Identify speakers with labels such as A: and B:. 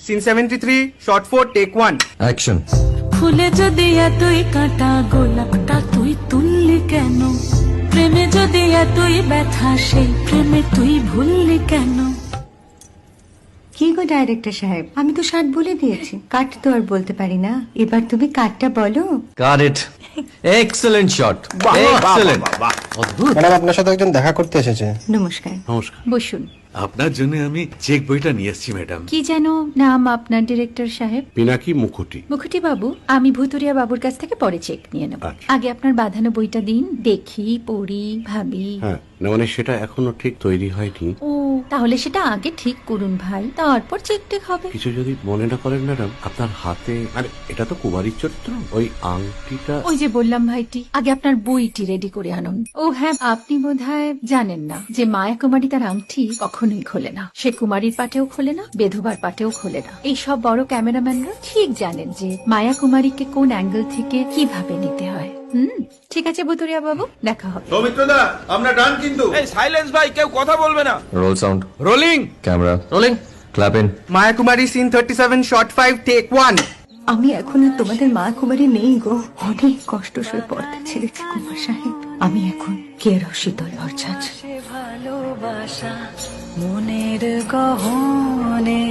A: Scene 73 short 4 take 1
B: action.
C: ফুলে যদি এতই কাঁটা গোলাপটা তুই তুললি কেন? প্রেমে যদি এতই ব্যথা সেই প্রেমে তুই ভুললি কেন?
D: কি গো ডাইরেক্টর সাহেব, আমি তো 60 বলে দিয়েছি, কাট তো আর বলতে পারি না, এবার তুমি কাটটা বলো।
B: Got it. Excellent shot, excellent. অদ্ভুত।
E: ম্যাডাম, আপনার সাথে একজন দেখা করতে এসেছে।
D: নমস্কার।
F: নমস্কার।
D: বসুন।
F: আপনার জন্য আমি চেক বইটা নিয়ে এসেছি ম্যাডাম।
D: কি যেন নাম আপনার ডিরেক্টর সাহেব?
F: পিনাকি মুখোটি।
D: মুখুটি বাবু, আমি ভুতুরিয়া বাবুর কাছ থেকে পরে চেক নিয়ে নেব।
F: আচ্ছা।
D: আগে আপনার বাঁধানো বইটা দিন, দেখি, পড়ি, ভাবি।
F: হ্যাঁ, না মানে সেটা এখনো ঠিক তৈরি হয়নি।
D: ও, তাহলে সেটা আগে ঠিক করুন ভাই, তারপর চেক টেক হবে।
F: কিছু যদি মনে না করেন ম্যাডাম, আপনার হাতে, আরে এটা তো কুমারীর চরিত্র, ওই আংটিটা।
D: ওই যে বললাম ভাইটি, আগে আপনার বইটি রেডি করে আনুন। ও হ্যাঁ, আপনি বোধহয় জানেন না যে মায়া কুমারী তার আংটি কখনোই খোলে না। সে কুমারীর পাটেও খোলে না, বেধবার পাটেও খোলে না। এই সব বড় ক্যামেরাম্যানরা ঠিক জানেন যে মায়া কুমারীকে কোন অ্যাঙ্গেল থেকে কিভাবে নিতে হয়। ঠিক আছে ভুতুরিয়া বাবু, দেখা হবে।
G: সৌমিত্রদা, আমরা ডান কিন্তু। এই সাইলেন্স ভাই, কেউ কথা বলবে না।
B: Roll sound,
G: rolling.
B: Camera rolling, clap in.
A: Maya Kumari scene 37 shot 5 take 1
D: আমি এখন আর তোমাদের মা কুমারী নেই গো, অনেক কষ্ট সয়ে পড়তে ছেড়েছি কুমার সাহেব। আমি এখন কেরো শীতল ভরছাছ।
C: ভালোবাসা মনের গহনে